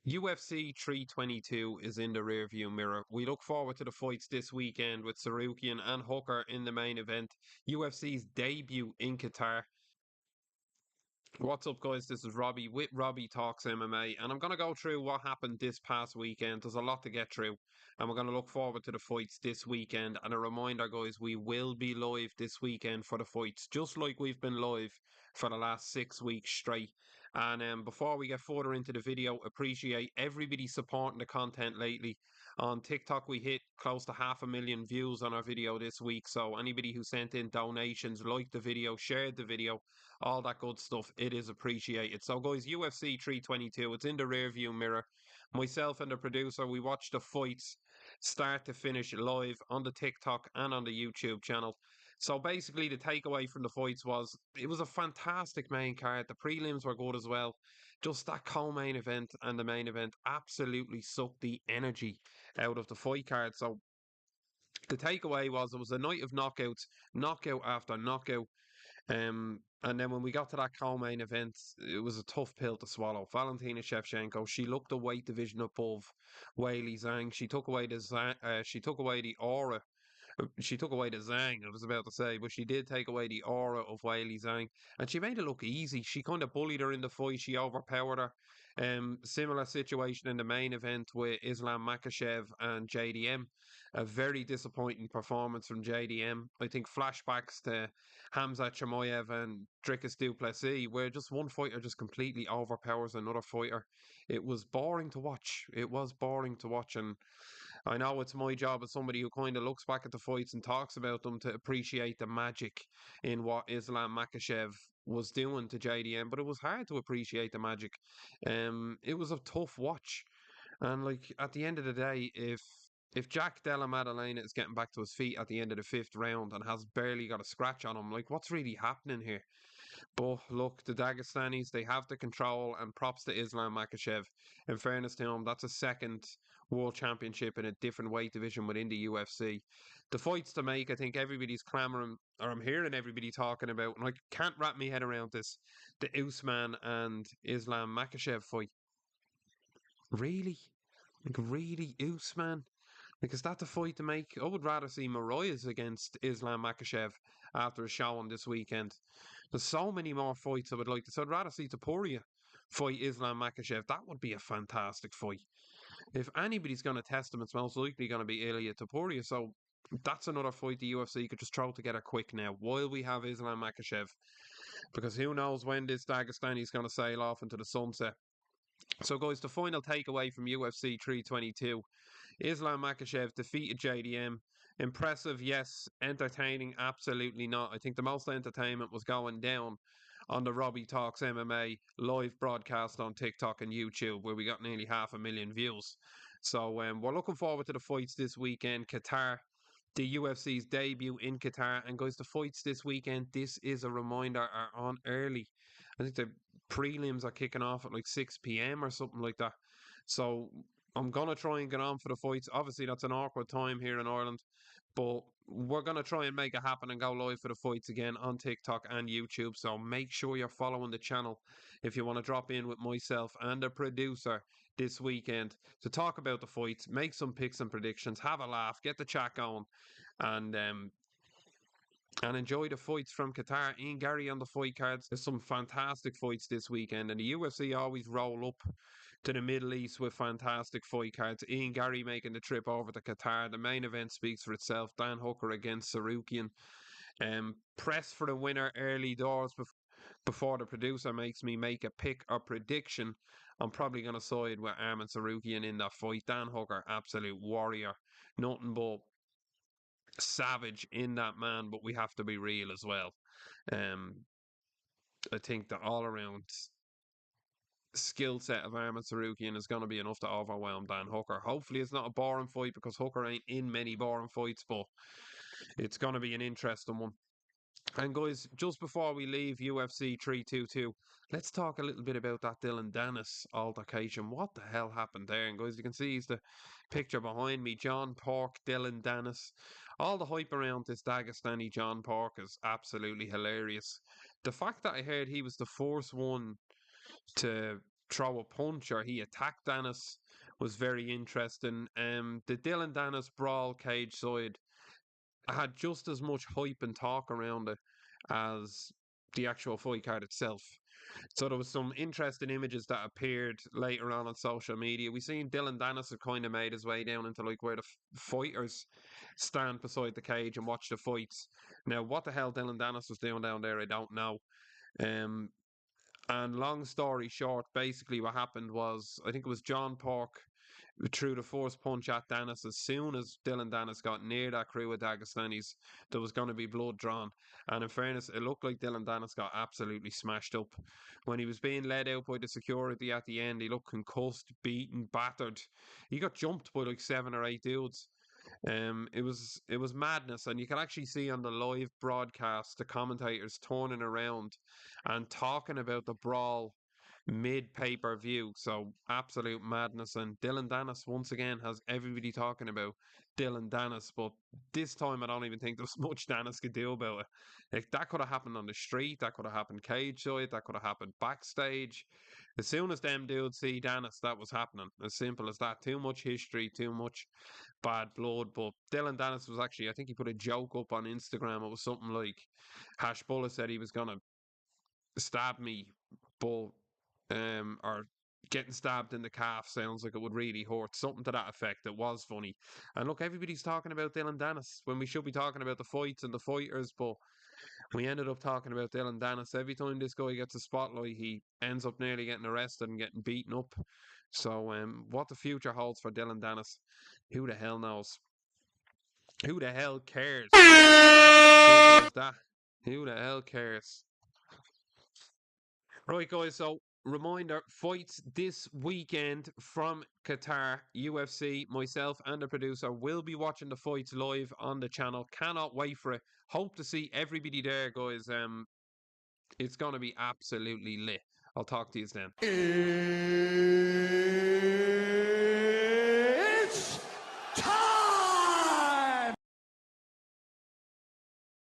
UFC 322 is in the rearview mirror. We look forward to the fights this weekend with Sarukian and Hooker in the main event. UFC's debut in Qatar. What's up, guys? This is Robbie with Robbie Talks MMA, and I'm going to go through what happened this past weekend. There's a lot to get through, and we're going to look forward to the fights this weekend. And a reminder, guys, we will be live this weekend for the fights, just like we've been live for the last 6 weeks straight. And before we get further into the video, appreciate everybody supporting the content lately. On TikTok, we hit close to 500,000 views on our video this week. So anybody who sent in donations, liked the video, shared the video, all that good stuff. It is appreciated. So, guys, UFC 322, it's in the rearview mirror. Myself and the producer, we watched the fights start to finish live on the TikTok and on the YouTube channel. So basically, the takeaway from the fights was it was a fantastic main card. The prelims were good as well. Just that co-main event and the main event absolutely sucked the energy out of the fight card. So the takeaway was it was a night of knockouts, knockout after knockout. And then when we got to that co-main event, it was a tough pill to swallow. Valentina Shevchenko, she looked the weight division above Weili Zhang. She took away the aura. She took away the Zhang, I was about to say, but she did take away the aura of Weili Zhang, and she made it look easy. She kind of bullied her in the fight. She overpowered her. Similar situation in the main event with Islam Makhachev and JDM. A very disappointing performance from JDM. I think flashbacks to Hamzat Chimaev and Dricus du Plessis, where just one fighter just completely overpowers another fighter. It was boring to watch. It was boring to watch, and I know it's my job as somebody who kind of looks back at the fights and talks about them to appreciate the magic in what Islam Makhachev was doing to JDM, but it was hard to appreciate the magic. It was a tough watch, and like at the end of the day, if Jack Della Maddalena is getting back to his feet at the end of the fifth round and has barely got a scratch on him, like what's really happening here? But look, the Dagestanis, they have the control, and props to Islam Makhachev. In fairness to him, that's a second world championship in a different weight division within the UFC. The fights to make, I think everybody's clamoring, or I'm hearing everybody talking about, and I can't wrap my head around this, the Usman and Islam Makhachev fight. Really? Like, really, Usman? Like, is that the fight to make? I would rather see Mariah's against Islam Makhachev after a showing this weekend. There's so many more fights I would like to see. I'd rather see Topuria fight Islam Makhachev. That would be a fantastic fight. If anybody's going to test him, it's most likely going to be Ilya Topuria. So that's another fight the UFC could just throw together quick now while we have Islam Makhachev. Because who knows when this Dagestani is going to sail off into the sunset. So, guys, the final takeaway from UFC 322, Islam Makhachev defeated JDM. Impressive, yes. Entertaining, absolutely not. I think the most entertainment was going down on the Robbie Talks MMA live broadcast on TikTok and YouTube, where we got nearly 500,000 views. So we're looking forward to the fights this weekend. Qatar, the UFC's debut in Qatar. And guys, the fights this weekend, this is a reminder, are on early. I think the prelims are kicking off at like 6 p.m. or something like that. So I'm gonna try and get on for the fights. Obviously, that's an awkward time here in Ireland, but we're gonna try and make it happen and go live for the fights again on TikTok and YouTube. So make sure you're following the channel if you want to drop in with myself and the producer this weekend to talk about the fights, make some picks and predictions, have a laugh, get the chat going, and enjoy the fights from Qatar. Ian Gary on the fight cards. There's some fantastic fights this weekend, and the UFC always roll up to the Middle East with fantastic fight cards. Ian Gary making the trip over to Qatar. The main event speaks for itself. Dan Hooker against Sarukian. Press for the winner early doors before the producer makes me make a pick or prediction. I'm probably going to side with Arman Sarukian in that fight. Dan Hooker, absolute warrior. Nothing but savage in that man, but we have to be real as well. Um, I think the all around skill set of Arman Sarukian is going to be enough to overwhelm Dan Hooker. Hopefully, it's not a boring fight because Hooker ain't in many boring fights, but it's going to be an interesting one. And guys, just before we leave UFC 322, let's talk a little bit about that Dylan Danis altercation. What the hell happened there? And guys, you can see the picture behind me. John Pork, Dylan Danis. All the hype around this Dagestani John Pork is absolutely hilarious. The fact that I heard he was the first one to throw a punch or he attacked Danis was very interesting. The Dylan Danis brawl cage side had just as much hype and talk around it as the actual fight card itself. So there was some interesting images that appeared later on social media. We seen Dylan Dennis had kind of made his way down into like where the fighters stand beside the cage and watch the fights. Now, what the hell Dylan Dennis was doing down there, I don't know. Um, and long story short, basically what happened was I think it was John Park threw the force punch at Danis. As soon as Dylan Danis got near that crew of Dagestanis, there was going to be blood drawn. And in fairness, it looked like Dylan Danis got absolutely smashed up. When he was being led out by the security at the end, he looked concussed, beaten, battered. He got jumped by like 7 or 8 dudes. It was madness, and you can actually see on the live broadcast the commentators turning around and talking about the brawl mid pay per view. So absolute madness. And Dylan Dennis once again has everybody talking about Dylan Dennis, but this time I don't even think there's much Dennis could do about it. Like that could have happened on the street, that could have happened cage side, that could have happened backstage. As soon as them dudes see Dennis, that was happening. As simple as that. Too much history, too much bad blood. But Dylan Dennis was actually, I think he put a joke up on Instagram. It was something like Hash Bullet said he was gonna stab me, but or getting stabbed in the calf sounds like it would really hurt. Something to that effect. It was funny. And look, everybody's talking about Dylan Dennis when we should be talking about the fights and the fighters, but we ended up talking about Dylan Dennis. Every time this guy gets a spotlight, he ends up nearly getting arrested and getting beaten up. So, what the future holds for Dylan Dennis, who the hell knows? Who the hell cares? Simple as that. Who the hell cares? Right, guys. So, reminder fights this weekend from Qatar, UFC. Myself and the producer will be watching the fights live on the channel. Cannot wait for it. Hope to see everybody there, guys. It's going to be absolutely lit. I'll talk to you then.